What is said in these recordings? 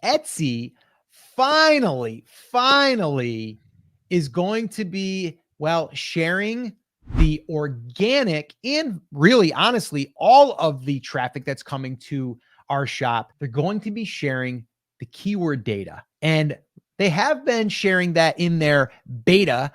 Etsy finally is going to be, well, sharing the organic and really honestly all of the traffic that's coming to our shop. They're going to be sharing the keyword data, and they have been sharing that in their beta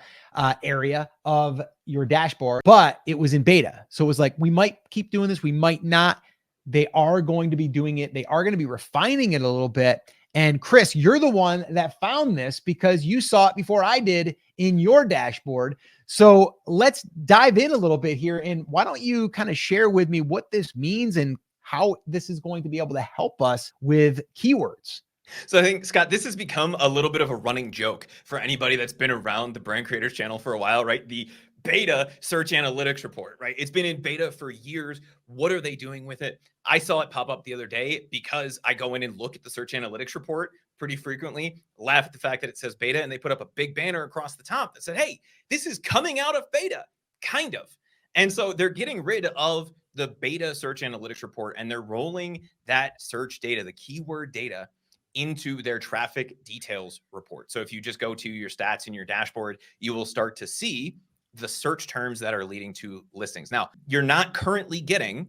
area of your dashboard, but it was in beta. So it was like, we might keep doing this, we might not. They are going to be doing it. They are going to be refining it a little bit. And Chris, you're the one that found this because you saw it before I did in your dashboard. So let's dive in a little bit here. And why don't you kind of share with me what this means and how this is going to be able to help us with keywords? So I think, Scott, this has become a little bit of a running joke for anybody that's been around the Brand Creators channel for a while, right? The beta search analytics report, right? It's been in beta for years. What are they doing with it? I saw it pop up the other day because I go in and look at the search analytics report pretty frequently, laugh at the fact that it says beta, and they put up a big banner across the top that said, hey, this is coming out of beta, kind of. And so they're getting rid of the beta search analytics report, and they're rolling that search data, the keyword data, into their traffic details report. So if you just go to your stats in your dashboard, you will start to see the search terms that are leading to listings. Now, you're not currently getting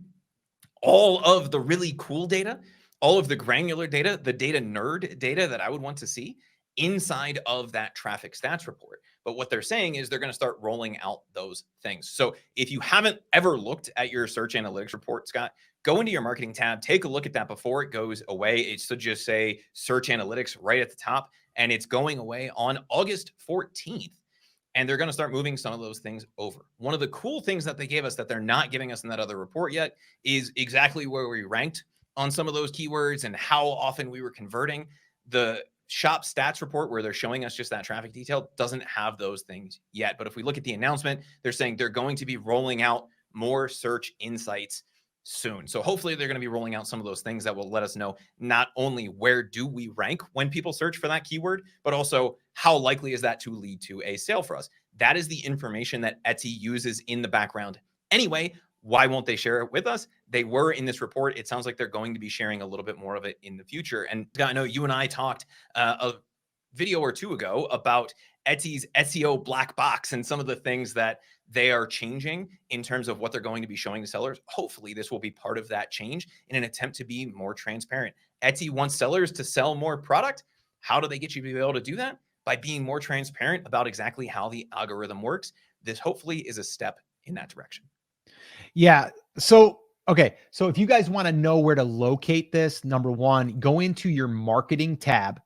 all of the really cool data, all of the granular data, the data nerd data that I would want to see inside of that traffic stats report. But what they're saying is they're going to start rolling out those things. So if you haven't ever looked at your search analytics report, Scott, go into your marketing tab, take a look at that before it goes away. It should just say search analytics right at the top, and it's going away on August 14th. And they're going to start moving some of those things over. One of the cool things that they gave us that they're not giving us in that other report yet is exactly where we ranked on some of those keywords and how often we were converting. The shop stats report, where they're showing us just that traffic detail, doesn't have those things yet. But if we look at the announcement, they're saying they're going to be rolling out more search insights soon. So hopefully they're going to be rolling out some of those things that will let us know not only where do we rank when people search for that keyword, but also how likely is that to lead to a sale for us. That is the information that Etsy uses in the background anyway. Why won't they share it with us? They were in this report. It sounds like they're going to be sharing a little bit more of it in the future. And I know you and I talked a video or two ago about Etsy's SEO black box and some of the things that they are changing in terms of what they're going to be showing to sellers. Hopefully this will be part of that change in an attempt to be more transparent. Etsy wants sellers to sell more product. How do they get you to be able to do that? By being more transparent about exactly how the algorithm works. This hopefully is a step in that direction. Yeah. So, okay. So if you guys want to know where to locate this, number one, go into your marketing tab.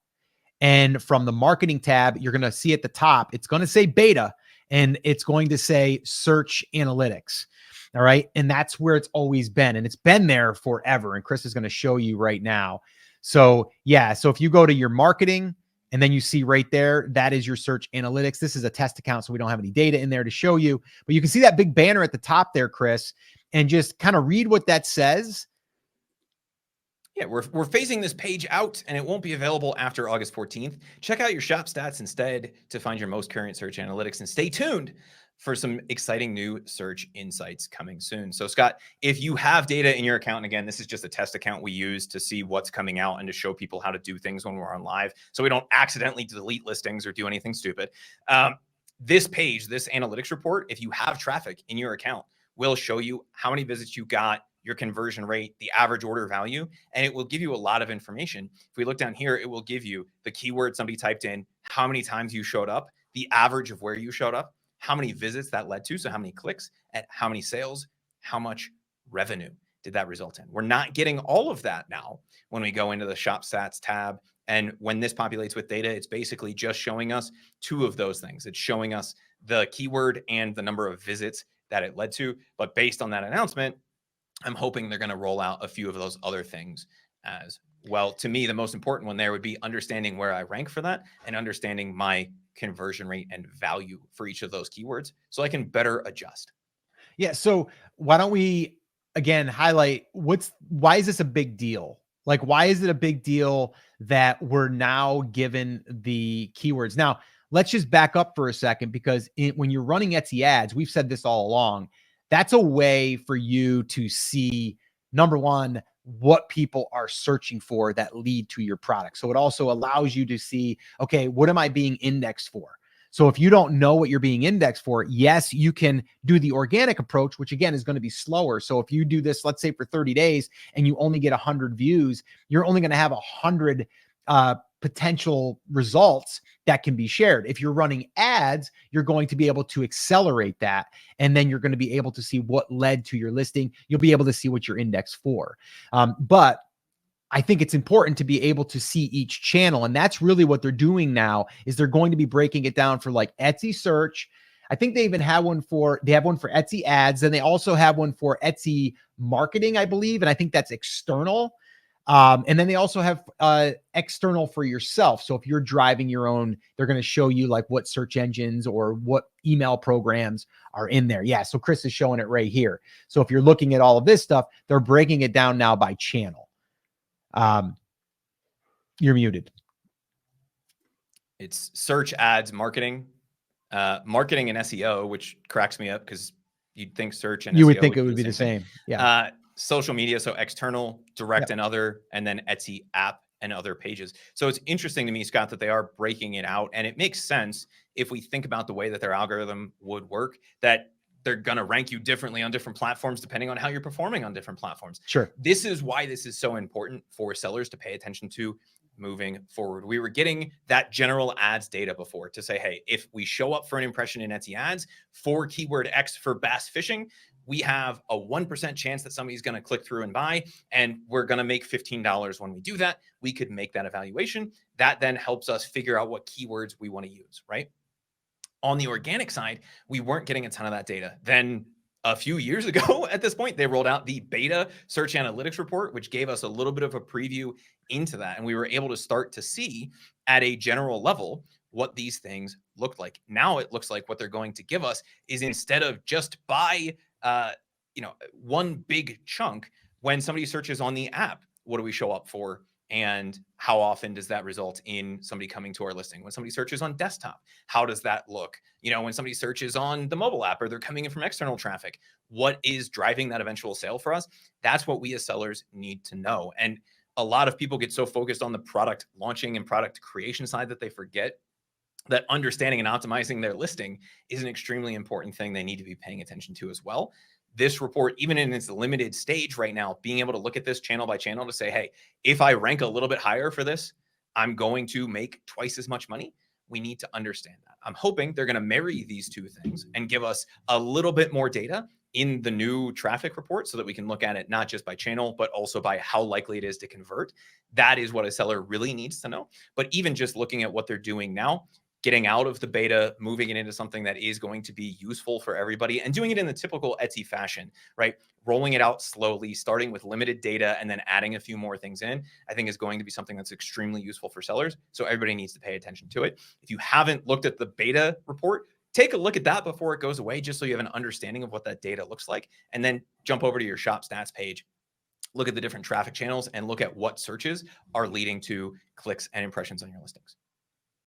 And from the marketing tab, you're going to see at the top, it's going to say beta and it's going to say search analytics. All right. And that's where it's always been. And it's been there forever. And Chris is going to show you right now. So yeah. So if you go to your marketing and then you see right there, that is your search analytics. This is a test account, so we don't have any data in there to show you, but you can see that big banner at the top there, Chris, and just kind of read what that says. Yeah, we're phasing this page out and it won't be available after August 14th. Check out your shop stats instead to find your most current search analytics, and stay tuned for some exciting new search insights coming soon. So Scott, if you have data in your account, and again, this is just a test account we use to see what's coming out and to show people how to do things when we're on live, so we don't accidentally delete listings or do anything stupid. This page, this analytics report, if you have traffic in your account, will show you how many visits you got, your conversion rate, the average order value, and it will give you a lot of information. If we look down here, it will give you the keyword somebody typed in, how many times you showed up, the average of where you showed up, how many visits that led to, so how many clicks, and how many sales, how much revenue did that result in. We're not getting all of that now when we go into the shop stats tab. And when this populates with data, it's basically just showing us two of those things. It's showing us the keyword and the number of visits that it led to. But based on that announcement, I'm hoping they're going to roll out a few of those other things as well. To me, the most important one there would be understanding where I rank for that and understanding my conversion rate and value for each of those keywords so I can better adjust. Yeah. So why don't we again highlight why is this a big deal? Like, why is it a big deal that we're now given the keywords? Now, let's just back up for a second, because when you're running Etsy ads, we've said this all along, that's a way for you to see, number one, what people are searching for that lead to your product. So it also allows you to see, okay, what am I being indexed for? So if you don't know what you're being indexed for, yes, you can do the organic approach, which again is going to be slower. So if you do this, let's say for 30 days and you only get 100 views, you're only going to have 100 potential results that can be shared. If you're running ads, you're going to be able to accelerate that. And then you're going to be able to see what led to your listing. You'll be able to see what you're indexed for. But I think it's important to be able to see each channel. And that's really what they're doing now is they're going to be breaking it down for like Etsy search. I think they even have one for Etsy ads. And they also have one for Etsy marketing, I believe. And I think that's external. And then they also have external for yourself. So if you're driving your own, they're going to show you like what search engines or what email programs are in there. Yeah. So Chris is showing it right here. So if you're looking at all of this stuff, they're breaking it down now by channel. You're muted. It's search, ads, marketing, marketing and SEO, which cracks me up because you'd think search and you SEO would think it would be the same. Yeah. Social media, so external, direct, and other, and then Etsy app and other pages. So it's interesting to me, Scott, that they are breaking it out, and it makes sense if we think about the way that their algorithm would work, that they're going to rank you differently on different platforms depending on how you're performing on different platforms. Sure. This is why this is so important for sellers to pay attention to moving forward. We were getting that general ads data before to say, hey, if we show up for an impression in Etsy ads for keyword X for bass fishing, we have a 1% chance that somebody's going to click through and buy, and we're going to make $15 when we do that. We could make that evaluation. That then helps us figure out what keywords we want to use, right? On the organic side, we weren't getting a ton of that data. Then a few years ago at this point, they rolled out the beta search analytics report, which gave us a little bit of a preview into that. And we were able to start to see at a general level what these things looked like. Now it looks like what they're going to give us is instead of just buy, one big chunk, when somebody searches on the app, what do we show up for? And how often does that result in somebody coming to our listing? When somebody searches on desktop, how does that look? When somebody searches on the mobile app or they're coming in from external traffic, what is driving that eventual sale for us? That's what we as sellers need to know. And a lot of people get so focused on the product launching and product creation side that they forget that understanding and optimizing their listing is an extremely important thing they need to be paying attention to as well. This report, even in its limited stage right now, being able to look at this channel by channel to say, hey, if I rank a little bit higher for this, I'm going to make twice as much money. We need to understand that. I'm hoping they're going to marry these two things and give us a little bit more data in the new traffic report so that we can look at it not just by channel, but also by how likely it is to convert. That is what a seller really needs to know. But even just looking at what they're doing now, getting out of the beta, moving it into something that is going to be useful for everybody and doing it in the typical Etsy fashion, right? Rolling it out slowly, starting with limited data and then adding a few more things in, I think is going to be something that's extremely useful for sellers. So everybody needs to pay attention to it. If you haven't looked at the beta report, take a look at that before it goes away, just so you have an understanding of what that data looks like. And then jump over to your shop stats page, look at the different traffic channels and look at what searches are leading to clicks and impressions on your listings.